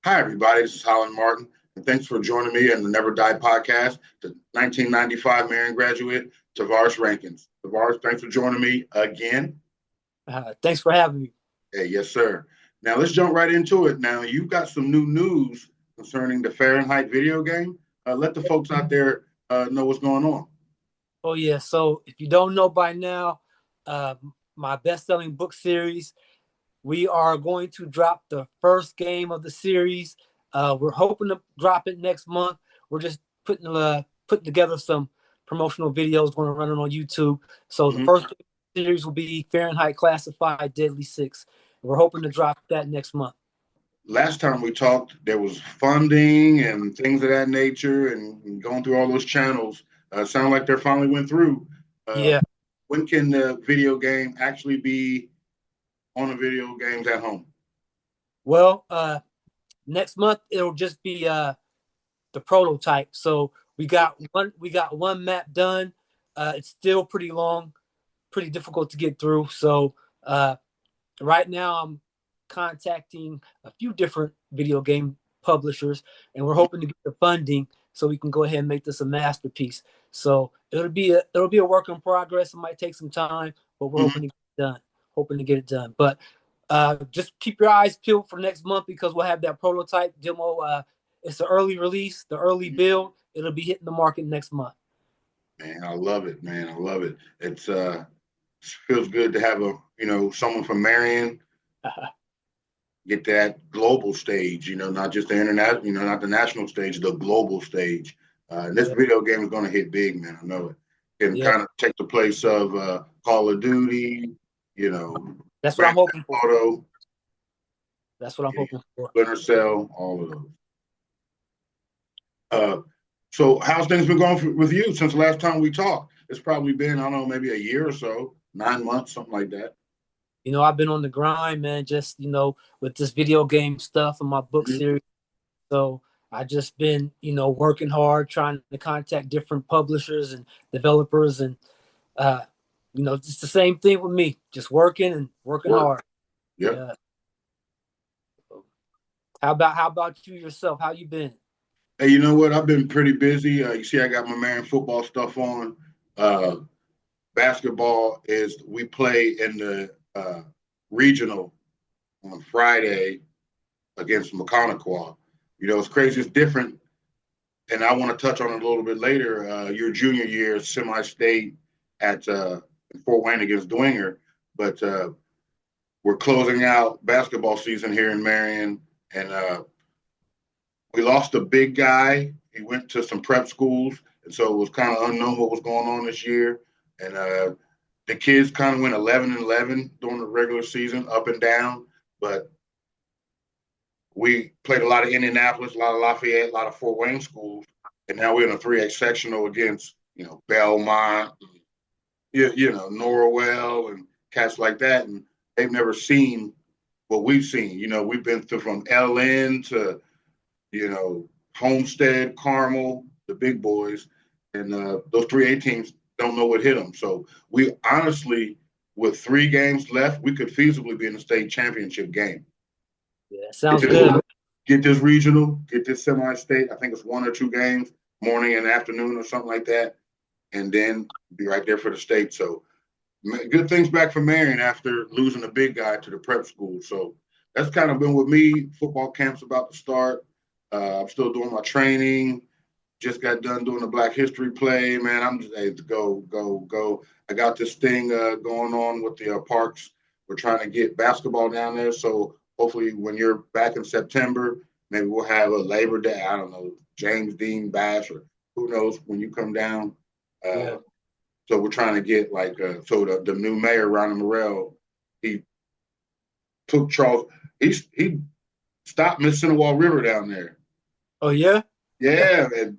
Hi, everybody. This is Holland Martin, and thanks for joining me in the Never Die podcast, the 1995 Marion graduate, Tavares Rankins. Tavares, thanks for joining me again. Thanks for having me. Hey, yes, sir. Now, let's jump right into it. Now, you've got some new news concerning the Fahrenheit video game. Let the folks out there know what's going on. Oh, yeah. So if you don't know by now, uh, my best-selling book series, we are going to drop the first game of the series. We're hoping to drop it next month. We're just putting together some promotional videos. Going to run it on YouTube. So the first series will be Fahrenheit Classified Deadly Six. We're hoping to drop that next month. Last time we talked, there was funding and things of that nature, and going through all those channels. Sound like they finally went through. Yeah. When can the video game actually be on the video games at home? Well, next month it'll just be the prototype. So we got one map done. It's still pretty long, pretty difficult to get through. So right now I'm contacting a few different video game publishers, and we're hoping to get the funding so we can go ahead and make this a masterpiece. So it'll be a work in progress. It might take some time, but we're hoping to get it done. Hoping to get it done. But just keep your eyes peeled for next month because we'll have that prototype demo. It's the early release, the early build. It'll be hitting the market next month. Man, I love it, man. I love it. It's feels good to have someone from Marion get that global stage, not just the internet, not the national stage, the global stage. This video game is going to hit big, man. I know it. Can kind of take the place of Call of Duty, That's what I'm hoping for. Auto, That's what I'm hoping for. Splinter Cell, all of those. So how's things been going with you since the last time we talked? It's probably been, I don't know, maybe a year or so, 9 months, something like that. I've been on the grind, man, just, with this video game stuff and my book series. So I just been, working hard, trying to contact different publishers and developers. And, it's the same thing with me, just working and working hard. Yeah. How about you yourself? How you been? Hey, you know what? I've been pretty busy. You see, I got my Marion football stuff on. Basketball is we play in the regional on Friday against McConaughey. It's crazy. It's different. And I want to touch on it a little bit later. Your junior year, semi-state at Fort Wayne against Dwenger. But we're closing out basketball season here in Marion. And we lost a big guy. He went to some prep schools. And so it was kind of unknown what was going on this year. And the kids kind of went 11-11 during the regular season, up and down. But we played a lot of Indianapolis, a lot of Lafayette, a lot of Fort Wayne schools. And now we're in a 3X sectional against, Belmont, Norwell and cats like that. And they've never seen what we've seen. We've been through from LN to, Homestead, Carmel, the big boys. And those 3A teams don't know what hit them. So we honestly, with 3 games left, we could feasibly be in the state championship game. Yeah, sounds good. Get this regional, get this semi-state. I think it's 1 or 2 games, morning and afternoon or something like that, and then be right there for the state. So good things back for Marion after losing a big guy to the prep school. So that's kind of been with me. Football camp's about to start. I'm still doing my training. Just got done doing a Black History play, man. I'm just go. I got this thing going on with the parks. We're trying to get basketball down there. So hopefully when you're back in September, maybe we'll have a Labor Day. I don't know, James Dean Bash or who knows when you come down. So we're trying to get so the new mayor, Ronnie Morrell, he took Charles. He stopped Mississinawa River down there. Oh yeah. Yeah, and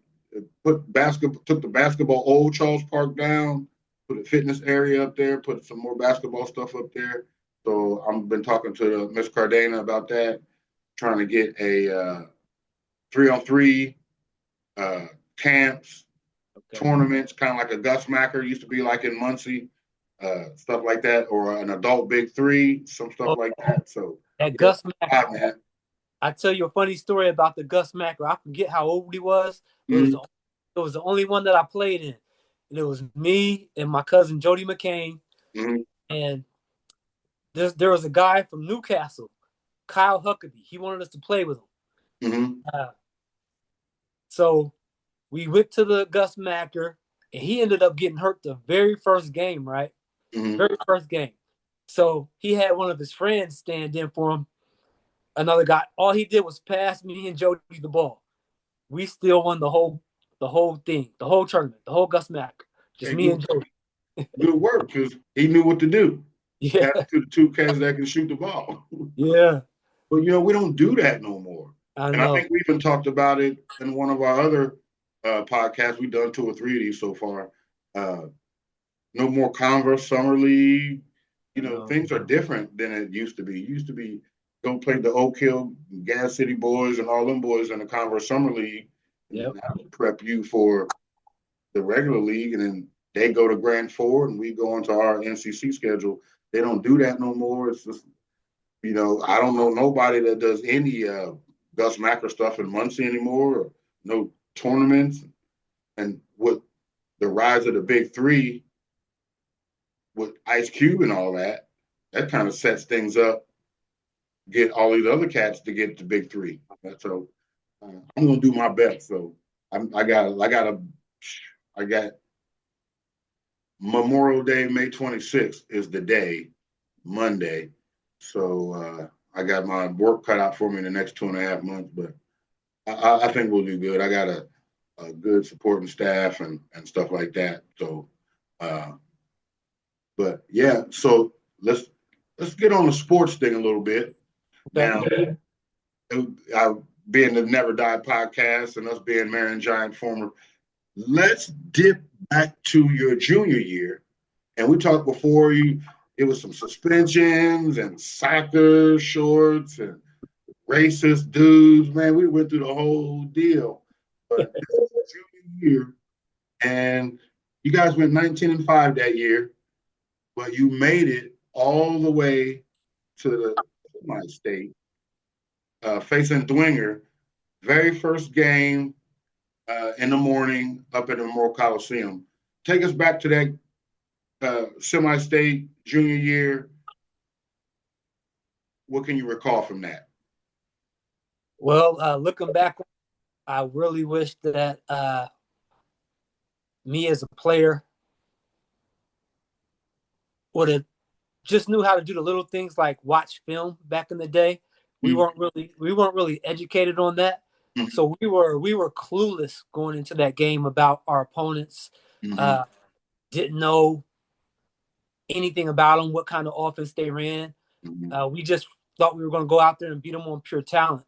took the basketball old Charles Park down, put a fitness area up there, put some more basketball stuff up there. So I've been talking to Miss Cardana about that, trying to get a 3-on-3 camps, tournaments, kind of like a Gus Macker used to be like in Muncie, stuff like that, or an adult Big Three, some stuff like that. So that Gus Macker, man. I tell you a funny story about the Gus Macker. I forget how old he was, but Mm-hmm. it was the only one that I played in. And it was me and my cousin Jody McCain. Mm-hmm. And there was a guy from Newcastle, Kyle Huckabee. He wanted us to play with him. Mm-hmm. So we went to the Gus Macker, and he ended up getting hurt the very first game, right? Mm-hmm. Very first game. So he had one of his friends stand in for him. Another guy. All he did was pass me and Jody the ball. We still won the whole thing, the whole tournament, the whole Gus Macker. Just Hey, me good, and Jody. good work because he knew what to do. Yeah, Pass to the two cats that can shoot the ball. yeah. But we don't do that no more. I And I know. think we even talked about it in one of our other podcasts. We've done 2 or 3 of these so far. Uh, no more Converse Summer League. I know. Things are different than it used to be. It used to be go play the Oak Hill, Gas City boys, and all them boys in the Converse Summer League, and then Yep. that would prep you for the regular league, and then they go to Grand Four, and we go onto our NCC schedule. They don't do that no more. It's just I don't know nobody that does any Gus Macker stuff in Muncie anymore, or no tournaments. And with the rise of the Big Three, with Ice Cube and all that, that kind of sets things up. Get all these other cats to get the Big Three. So I'm gonna do my best. So I got Memorial Day, May 26th is the day, Monday. So I got my work cut out for me in the next 2.5 months, but I think we'll do good. I got a good supporting staff and stuff like that. So, but yeah, so let's get on the sports thing a little bit. Now, Okay. being the Never Die podcast and us being Marion Giant former, let's dip back to your junior year. And we talked before it was some suspensions and soccer shorts and racist dudes. Man, we went through the whole deal. But this was junior year, and you guys went 19-5 that year, but you made it all the way to the semi-state, facing Dwinger. Very first game in the morning up at the Memorial Coliseum. Take us back to that semi-state junior year. What can you recall from that? Well, looking back, I really wish that me as a player would have just knew how to do the little things like watch film back in the day. We weren't really educated on that. Mm-hmm. So we were clueless going into that game about our opponents. Mm-hmm. Didn't know anything about them, what kind of offense they ran. Mm-hmm. We just thought we were going to go out there and beat them on pure talent.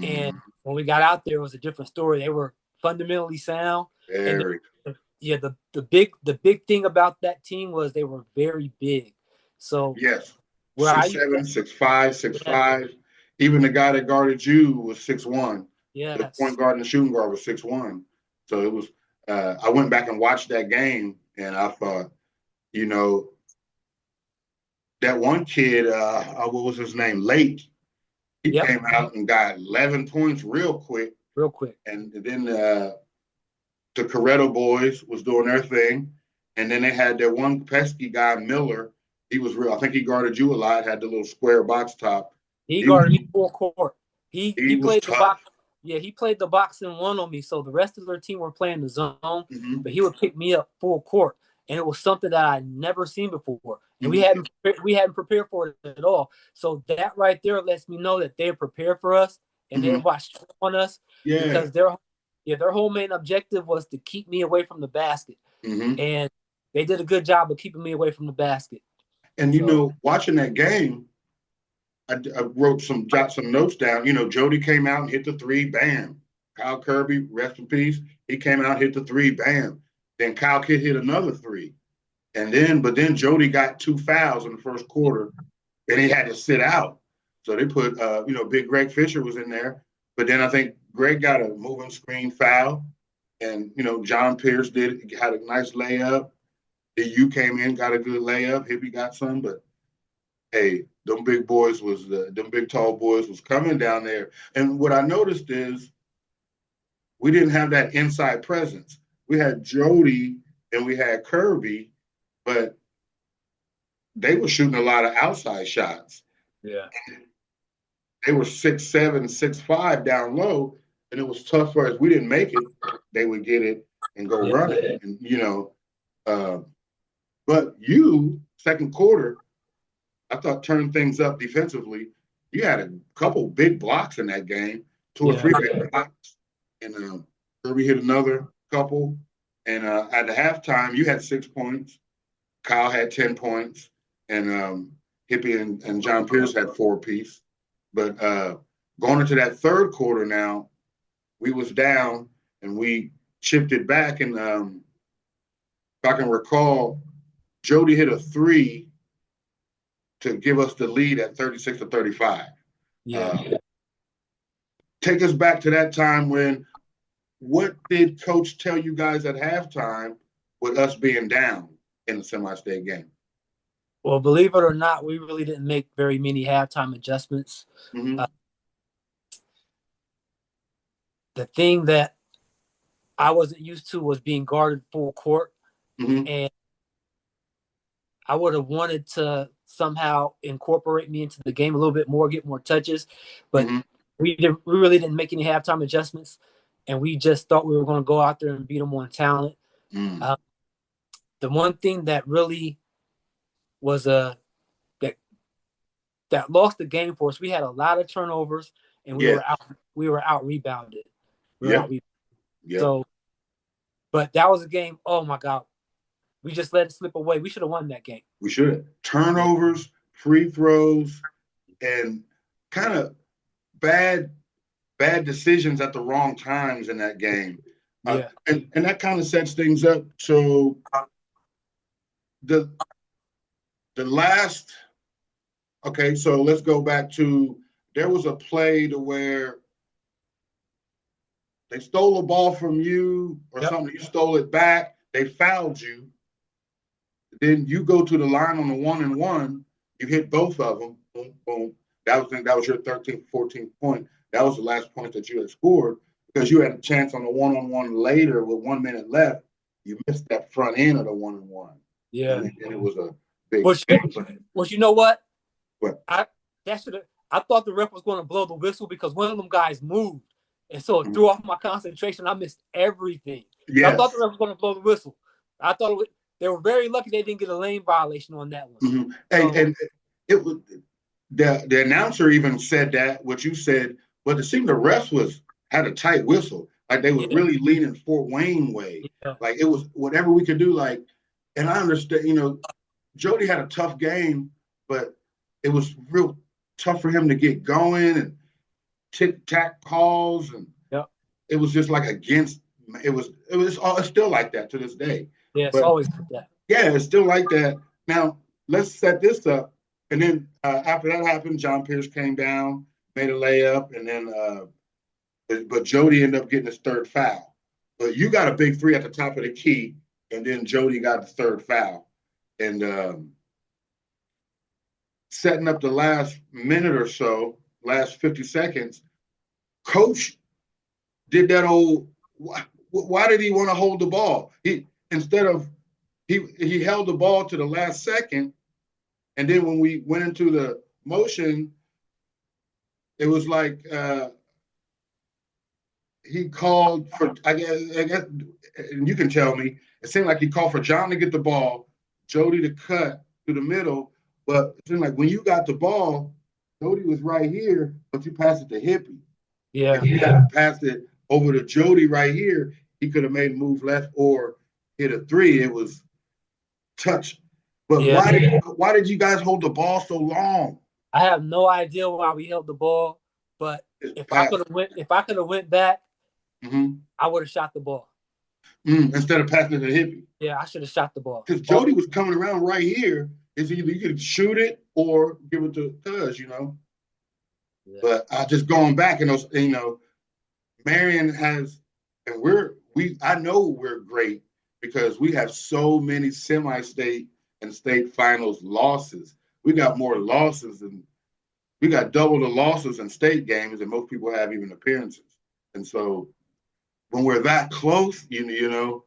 And when we got out there, it was a different story. They were fundamentally sound. Very. And yeah, the big thing about that team was they were very big. So yes, where I 6'7", 6'5", 6'5". Even the guy that guarded you was 6'1". The point yes, guard and the shooting guard was 6'1". So it was. I went back and watched that game, and I thought, that one kid, what was his name? Lake. He yep, came out and got 11 points real quick. real quick. And then the Coretto boys was doing their thing. And then they had that one pesky guy, Miller. He was real. I think he guarded you a lot, had the little square box top. He He was, guarded me full court. he He was played the tough. box. Yeah, he played the box and one on me. So the rest of their team were playing the zone, Mm-hmm. but he would pick me up full court, and it was something that I never seen before, and Mm-hmm. we hadn't prepared for it at all. So that right there lets me know that they're prepared for us and they Mm-hmm. watched on us Yeah. because their whole main objective was to keep me away from the basket, Mm-hmm. and they did a good job of keeping me away from the basket. And watching that game, I jot some notes down. Jody came out and hit the three, bam. Kyle Kirby, rest in peace. He came out, hit the three, bam. Then Kyle Kidd hit another three. But then Jody got 2 fouls in the first quarter, and he had to sit out. So they put, Big Greg Fisher was in there. But then I think Greg got a moving screen foul, and John Pierce had a nice layup. The U came in, got a good layup. Hippie got some, but hey, them big boys was them big tall boys was coming down there. And what I noticed is we didn't have that inside presence. We had Jody and we had Kirby, but they were shooting a lot of outside shots. Yeah. They were 6'7", 6'5" down low, and it was tough for us. We didn't make it. They would get it and go Yeah. run it, and but you second quarter, I thought turned things up defensively. You had a couple big blocks in that game, two or Yeah. three big blocks, and Kirby hit another couple. And at the halftime, you had 6 points. Kyle had 10 points, and Hippie and John Pierce had 4 apiece. But going into that third quarter now, we was down and we chipped it back. And if I can recall, Jody hit a three to give us the lead at 36-35. Yeah. Take us back to that time when, what did Coach tell you guys at halftime with us being down in the semi-state game? Well, believe it or not, we really didn't make very many halftime adjustments. Mm-hmm. The thing that I wasn't used to was being guarded full court, Mm-hmm. and I would have wanted to somehow incorporate me into the game a little bit more, get more touches, but Mm-hmm. we really didn't make any halftime adjustments, and we just thought we were going to go out there and beat them on talent. Mm. The one thing that really was that lost the game for us, we had a lot of turnovers, and we were out rebounded. Yeah. So, but that was a game. Oh my God, we just let it slip away. We should have won that game. We should. Turnovers, free throws, and kind of bad decisions at the wrong times in that game. Yeah. And that kind of sets things up. So the last, okay, so let's go back to, there was a play to where they stole a ball from you or something. You stole it back. They fouled you. Then you go to the line on the 1-and-1. You hit both of them. Boom, boom. That was your 13th, 14th point. That was the last point that you had scored because you had a chance on the 1-on-1 later with 1 minute left. You missed that front end of the 1-and-1. Yeah. And it was a big. Well, you know what? What? I thought the ref was going to blow the whistle because one of them guys moved, and so it threw off my concentration. I missed everything. Yes. I thought the ref was going to blow the whistle. I thought they were very lucky they didn't get a lane violation on that one. Mm-hmm. And it was the announcer even said that what you said, but it seemed the refs had a tight whistle, like they was really leaning Fort Wayne way. Yeah. Like it was whatever we could do. Like, and I understand, Jody had a tough game, but it was real tough for him to get going and tic-tac calls, and it was just like against. It's still like that to this day. Yeah, it's always like that. Yeah, it's still like that. Now let's set this up, and then after that happened, John Pierce came down, made a layup, and then but Jody ended up getting his third foul. But you got a big three at the top of the key, and then Jody got the third foul, and setting up the last minute or so, last 50 seconds, Coach did that old. Why did he want to hold the ball? He held the ball to the last second, and then when we went into the motion, it was like he called for. I guess, and you can tell me. It seemed like he called for John to get the ball, Jody to cut through the middle, but it seemed like when you got the ball, Jody was right here, but you passed it to Hippie. Yeah, if he had passed it over to Jody right here, he could have made a move left or hit a three. It was touch. But why did you guys hold the ball so long? I have no idea why we held the ball, but if I could have went back, I would have shot the ball. Instead of passing it to Hippie. Yeah, I should have shot the ball. Because Jody was coming around right here. It's either you could shoot it or give it to Cuz, Yeah. But just going back and those, Marion has, and I know we're great because we have so many semi-state and state finals losses. we got more losses than we got double the losses in state games than most people have even appearances. And so when we're that close, you know,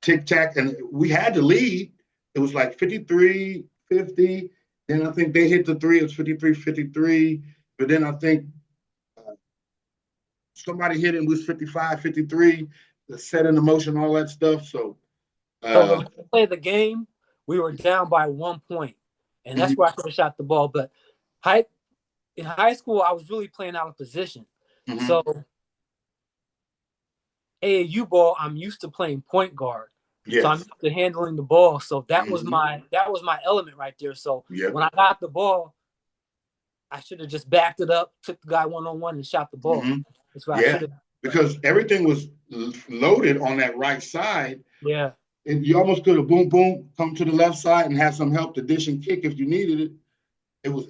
tic tac, and we had to lead. It was like 53-50. Then I think they hit the three. It was 53-53. But then I think somebody hit it and was 55-53. The set in the motion, all that stuff. So when we played the game, we were down by 1 point, and that's where I could have shot the ball. But in high school, I was really playing out of position. So AAU ball, I'm used to playing point guard. yes. So I'm used to handling the ball. So that was my element right there. So when I got the ball, I should have just backed it up, took the guy one-on-one, and shot the ball. That's what I should have. Because everything was loaded on that right side. Yeah. And you almost could have boom, boom, come to the left side and have some help to dish and kick if you needed it. It was,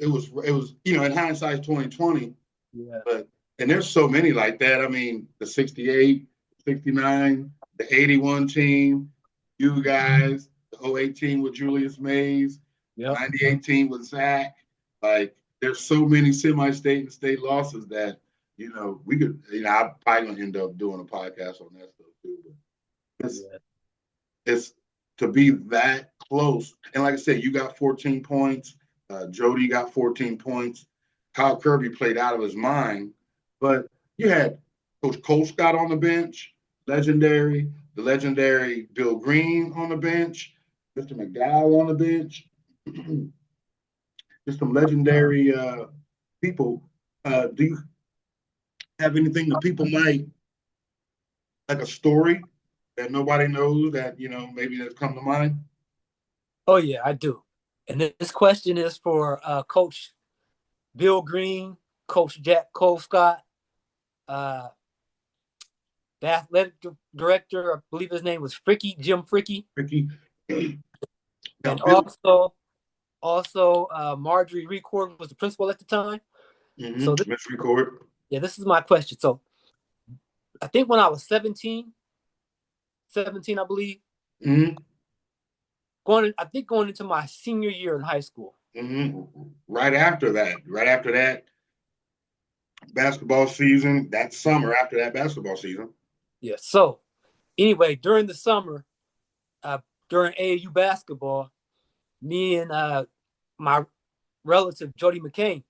you know, in hindsight 2020. Yeah. But and there's so many like that. I mean, the 68, 69, the 81 team, you guys, the 08 team with Julius Mays, 98 team with Zach. Like, there's so many semi-state and state losses that, you know, we could, you know, I'm probably gonna end up doing a podcast on that stuff too. But it's to be that close. And like I said, you got 14 points. Jody got 14 points. Kyle Kirby played out of his mind. But you had Coach Colescott on the bench, the legendary Bill Green on the bench, Mr. McDowell on the bench. Just some legendary people. Do you have anything that people might, like a story that nobody knows that, you know, maybe that's come to mind? Oh, yeah, I do. And this question is for Coach Bill Green, Coach Jack Colescott, the athletic director, I believe his name was Jim Fricky. And also Marjorie Record was the principal at the time. So Miss Record. Yeah, this is my question. So I think when I was 17, I believe, going into my senior year in high school. Right after that basketball season, that summer after that basketball season. Yeah. So anyway, during the summer, during AAU basketball, me and my relative Jody McCain,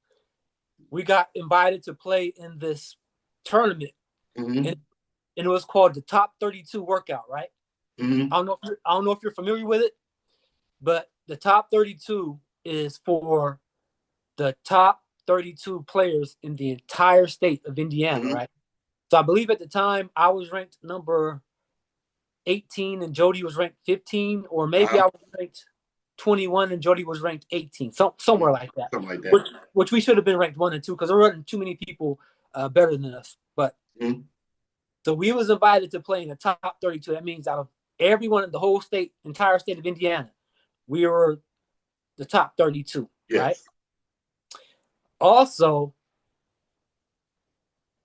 we got invited to play in this tournament, and it was called the Top 32 Workout, right? I don't know if you're familiar with it, but the Top 32 is for the top 32 players in the entire state of Indiana, right? So I believe at the time I was ranked number 18 and Jody was ranked 15, or maybe I was ranked 21 and Jody was ranked 18, somewhere like that. Something like that. Which we should have been ranked 1 and 2 because there weren't too many people better than us. But so we was invited to play in the top 32. That means out of everyone in the whole entire state of Indiana, we were the top 32, right? Also,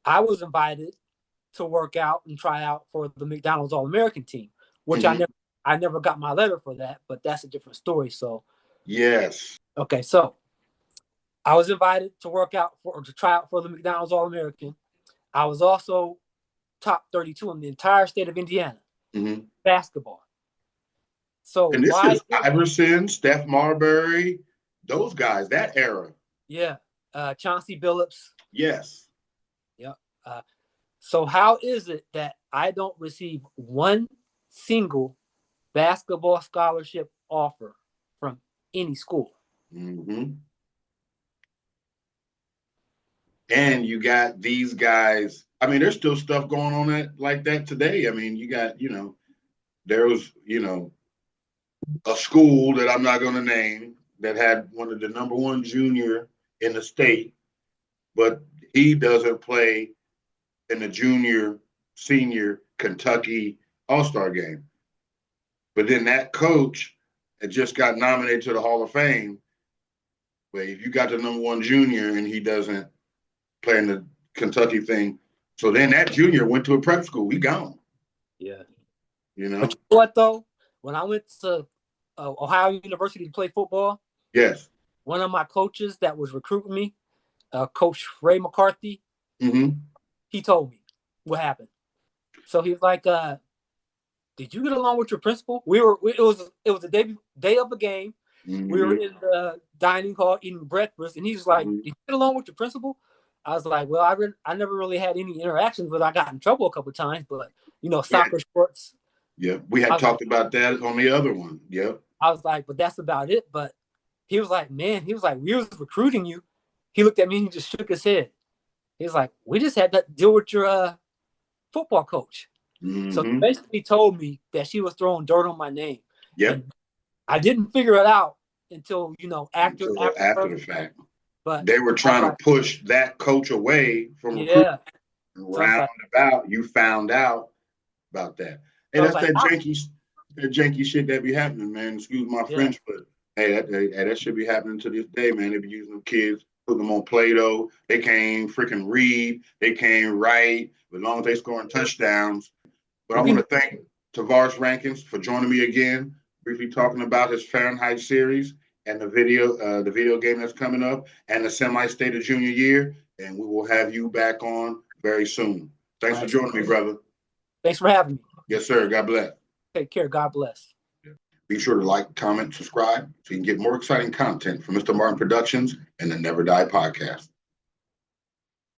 I was invited to work out and try out for the McDonald's All-American team, which I never got my letter for that, but that's a different story. So okay, so I was invited to try out for the McDonald's All-American. I was also top 32 in the entire state of Indiana basketball. So and this is Iverson, Steph Marbury, those guys, that era. Yeah, Chauncey Billups. Yes. Yep. So how is it that I don't receive one single basketball scholarship offer from any school? And you got these guys. I mean, there's still stuff going on like that today. I mean, you got, you know, there was, you know, a school that I'm not going to name that had one of the number one junior in the state, but he doesn't play in the junior, senior Kentucky All-Star game. But then that coach had just got nominated to the Hall of Fame. But if you got the number one junior and he doesn't play in the Kentucky thing, so then that junior went to a prep school. He gone. Yeah. You know? But you know what, though? When I went to Ohio University to play football, Yes. One of my coaches that was recruiting me, Coach Ray McCarthy, Mm-hmm. he told me what happened. So he was like, "Did you get along with your principal?" It was the day of a game. We were Mm-hmm. in the dining hall eating breakfast, and he's like, "Did you get along with your principal?" I was like, "Well, I never really had any interactions with. I got in trouble a couple of times, but Yeah. soccer sports." Yeah. We I had was like, talked about that on the other one. Yep. "But that's about it." But he was like, "Man," he was like, "We was recruiting you." He looked at me and he just shook his head. He was like, "We just had to deal with your football coach." So he Mm-hmm. basically told me that she was throwing dirt on my name, Yep. and I didn't figure it out until Until after the afterwards. fact. But They were I was trying to like, push that coach away from recruiting. yeah. So I was like, Roundabout, you found out about that. Hey, so I was that's like, that janky shit that be happening, man. Excuse my yeah. French, but that should be happening to this day, man. They be using them kids, put them on Play-Doh. They can't freaking read. They can't write. As long as they scoring touchdowns. But I You can want do to thank Tavares Rankins for joining me again, briefly talking about his Fahrenheit series and the video game that's coming up, and the semi-state of junior year. And we will have you back on very soon. Thanks all for right. joining me, brother. Thanks for having me. Yes, sir. God bless. Take care. God bless. Be sure to like, comment, subscribe so you can get more exciting content from Mr. Martin Productions and the Never Die podcast.